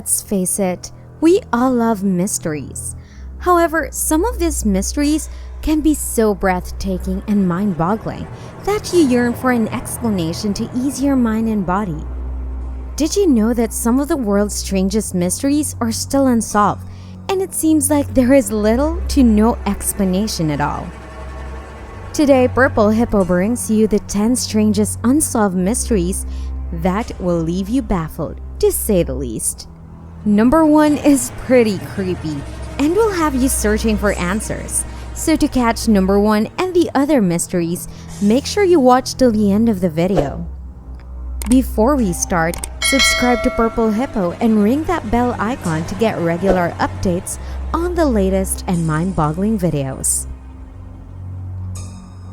Let's face it, we all love mysteries. However, some of these mysteries can be so breathtaking and mind-boggling that you yearn for an explanation to ease your mind and body. Did you know that some of the world's strangest mysteries are still unsolved, and it seems like there is little to no explanation at all? Today, Purple Hippo brings you the 10 strangest unsolved mysteries that will leave you baffled, to say the least. Number 1 is pretty creepy and will have you searching for answers. So to catch number 1 and the other mysteries, make sure you watch till the end of the video. Before we start, subscribe to Purple Hippo and ring that bell icon to get regular updates on the latest and mind-boggling videos.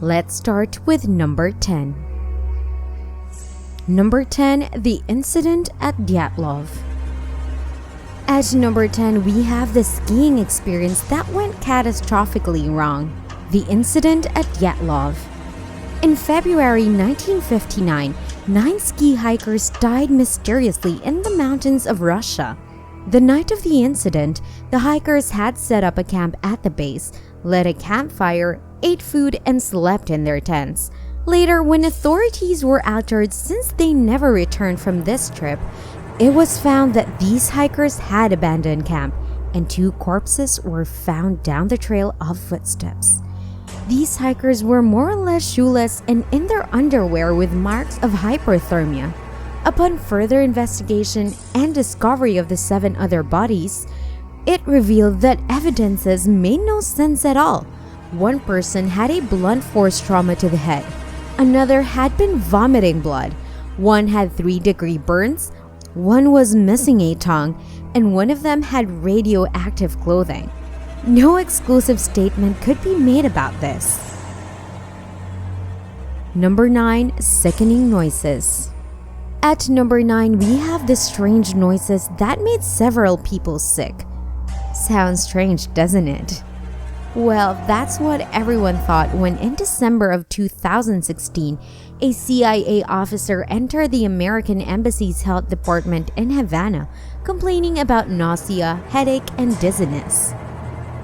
Let's start with number 10. Number 10, the incident at Dyatlov. At number 10, we have the skiing experience that went catastrophically wrong, the incident at Dyatlov. In February 1959, 9 ski hikers died mysteriously in the mountains of Russia. The night of the incident, the hikers had set up a camp at the base, lit a campfire, ate food, and slept in their tents. Later, when authorities were outraged since they never returned from this trip, it was found that these hikers had abandoned camp, and 2 corpses were found down the trail of footsteps. These hikers were more or less shoeless and in their underwear with marks of hypothermia. Upon further investigation and discovery of the 7 other bodies, it revealed that evidences made no sense at all. One person had a blunt force trauma to the head. Another had been vomiting blood. One had 3-degree burns. One was missing a tongue, and one of them had radioactive clothing. No exclusive statement could be made about this. Number 9, Sickening Noises. At number 9, we have the strange noises that made several people sick. Sounds strange, doesn't it? Well, that's what everyone thought when in December of 2016, a CIA officer entered the American Embassy's health department in Havana, complaining about nausea, headache, and dizziness.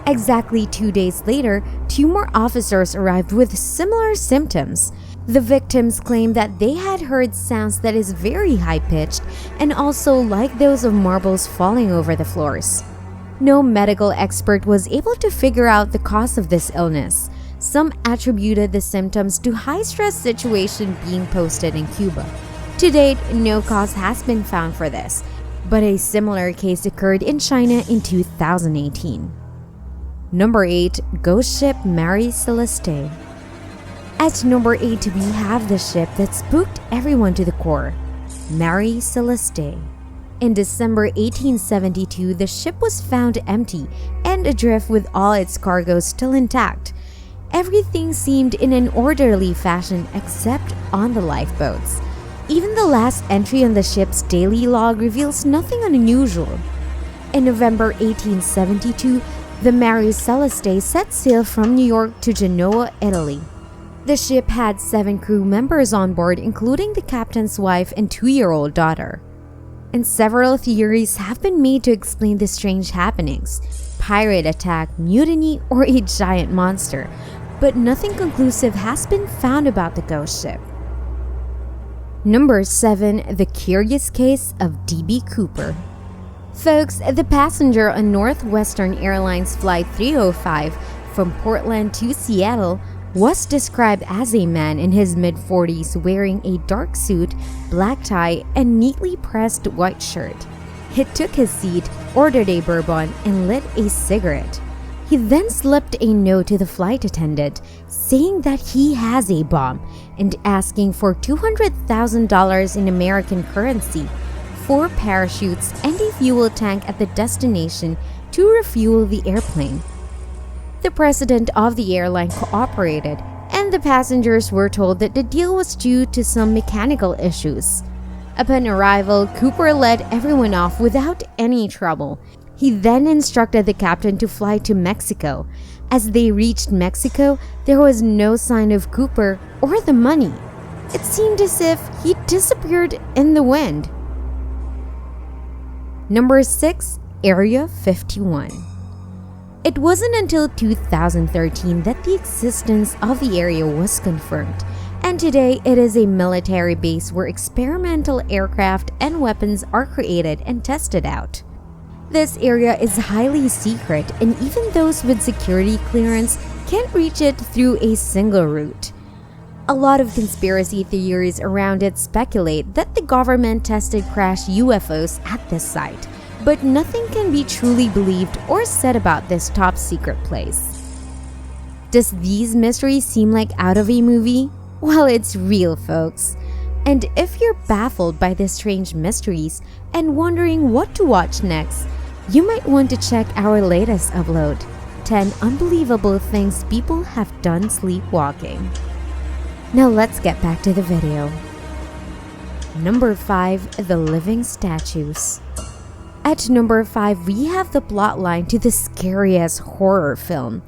Exactly 2 days later, 2 more officers arrived with similar symptoms. The victims claimed that they had heard sounds that is very high-pitched and also like those of marbles falling over the floors. No medical expert was able to figure out the cause of this illness. Some attributed the symptoms to high-stress situation being posted in Cuba. To date, no cause has been found for this, but a similar case occurred in China in 2018. Number 8, Ghost Ship Mary Celeste. At number 8, we have the ship that spooked everyone to the core, Mary Celeste. In December 1872, the ship was found empty and adrift with all its cargo still intact. Everything seemed in an orderly fashion except on the lifeboats. Even the last entry on the ship's daily log reveals nothing unusual. In November 1872, the Mary Celeste set sail from New York to Genoa, Italy. The ship had 7 crew members on board, including the captain's wife and 2-year-old daughter. And several theories have been made to explain the strange happenings: pirate attack, mutiny, or a giant monster. But nothing conclusive has been found about the ghost ship. Number 7, the curious case of D.B. Cooper. Folks, the passenger on Northwestern Airlines Flight 305 from Portland to Seattle was described as a man in his mid-40s wearing a dark suit, black tie, and neatly pressed white shirt. He took his seat, ordered a bourbon, and lit a cigarette. He then slipped a note to the flight attendant saying that he has a bomb and asking for $200,000 in American currency, 4 parachutes, and a fuel tank at the destination to refuel the airplane. The president of the airline cooperated, and the passengers were told that the deal was due to some mechanical issues. Upon arrival, Cooper let everyone off without any trouble. He then instructed the captain to fly to Mexico. As they reached Mexico, there was no sign of Cooper or the money. It seemed as if he disappeared in the wind. Number 6. Area 51. It wasn't until 2013 that the existence of the area was confirmed, and today it is a military base where experimental aircraft and weapons are created and tested out. This area is highly secret, and even those with security clearance can't reach it through a single route. A lot of conspiracy theories around it speculate that the government tested crashed UFOs at this site, but nothing can be truly believed or said about this top secret place. Does these mysteries seem like out of a movie? Well, it's real, folks. And if you're baffled by these strange mysteries and wondering what to watch next, you might want to check our latest upload, 10 Unbelievable Things People Have Done Sleepwalking. Now let's get back to the video. Number 5. The Living Statues. At number 5, we have the plotline to the scariest horror film.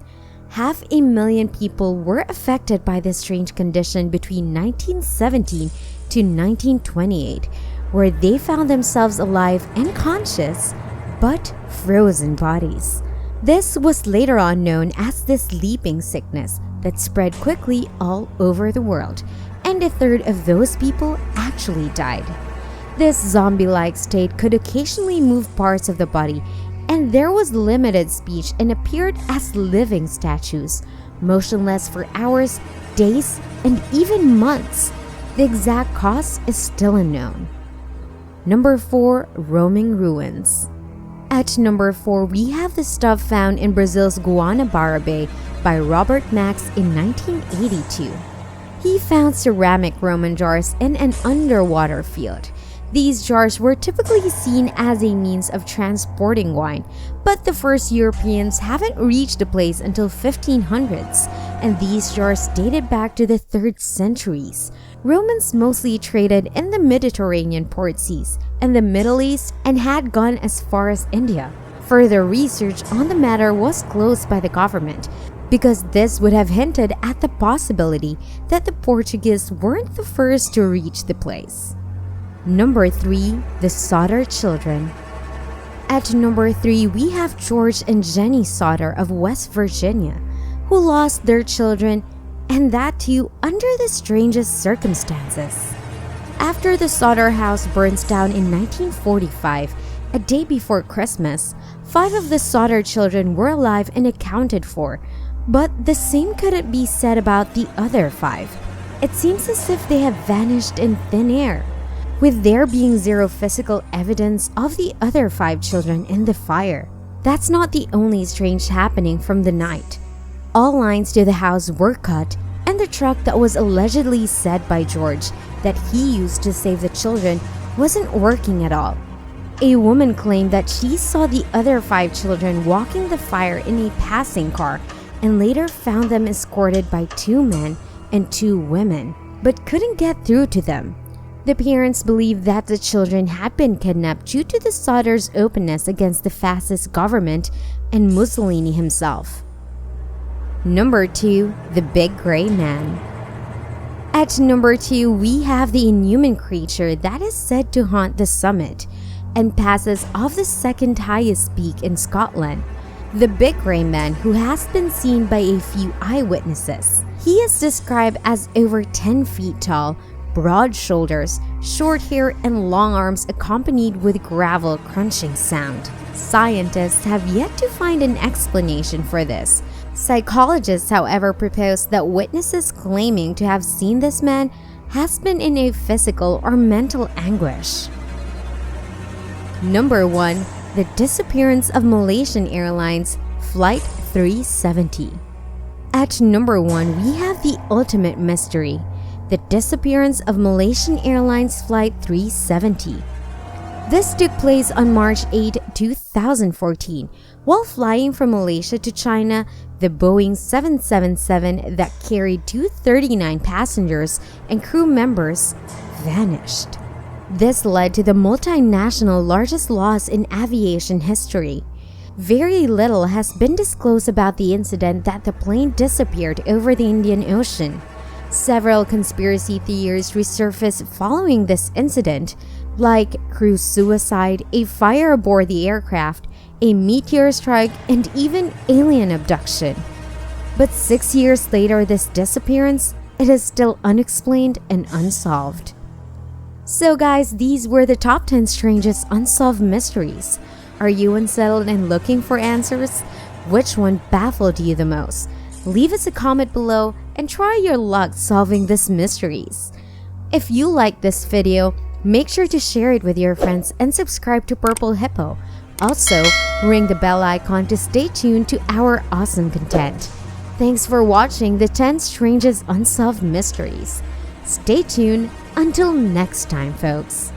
500,000 people were affected by this strange condition between 1917 to 1928, where they found themselves alive and conscious, but frozen bodies. This was later on known as the sleeping sickness that spread quickly all over the world, and a third of those people actually died. This zombie-like state could occasionally move parts of the body, and there was limited speech and appeared as living statues, motionless for hours, days, and even months. The exact cause is still unknown. Number 4. Roaming Ruins. At number 4, we have the stuff found in Brazil's Guanabara Bay by Robert Max in 1982. He found ceramic Roman jars in an underwater field. These jars were typically seen as a means of transporting wine, but the first Europeans haven't reached the place until 1500s, and these jars dated back to the 3rd centuries. Romans mostly traded in the Mediterranean port seas and the Middle East and had gone as far as India. Further research on the matter was closed by the government, because this would have hinted at the possibility that the Portuguese weren't the first to reach the place. Number 3. The Sodder Children. At number 3, we have George and Jenny Sodder of West Virginia, who lost their children, and that too under the strangest circumstances. After the Sodder house burns down in 1945, a day before Christmas, 5 of the Sodder children were alive and accounted for, but the same couldn't be said about the other 5. It seems as if they have vanished in thin air, with there being zero physical evidence of the other 5 children in the fire. That's not the only strange happening from the night. All lines to the house were cut, and the truck that was allegedly said by George that he used to save the children wasn't working at all. A woman claimed that she saw the other 5 children walking the fire in a passing car and later found them escorted by 2 men and 2 women, but couldn't get through to them. The parents believe that the children had been kidnapped due to the Sodders' openness against the fascist government and Mussolini himself. Number 2. The Big Gray Man. At number 2, we have the inhuman creature that is said to haunt the summit and passes off the second highest peak in Scotland. The Big Gray Man, who has been seen by a few eyewitnesses. He is described as over 10 feet tall, broad shoulders, short hair, and long arms accompanied with gravel crunching sound. Scientists have yet to find an explanation for this. Psychologists, however, propose that witnesses claiming to have seen this man has been in a physical or mental anguish. Number 1. The disappearance of Malaysian Airlines Flight 370. At number 1, we have the ultimate mystery, the disappearance of Malaysian Airlines Flight 370. This took place on March 8, 2014. While flying from Malaysia to China, the Boeing 777 that carried 239 passengers and crew members vanished. This led to the multinational largest loss in aviation history. Very little has been disclosed about the incident that the plane disappeared over the Indian Ocean. Several conspiracy theories resurfaced following this incident, like crew suicide, a fire aboard the aircraft, a meteor strike, and even alien abduction. But 6 years later, this disappearance, it is still unexplained and unsolved. So guys, these were the top 10 strangest unsolved mysteries. Are you unsettled and looking for answers? Which one baffled you the most? Leave us a comment below and try your luck solving these mysteries. If you like this video, make sure to share it with your friends and subscribe to Purple Hippo. Also, ring the bell icon to stay tuned to our awesome content. Thanks for watching the 10 strangest unsolved mysteries. Stay tuned until next time, folks.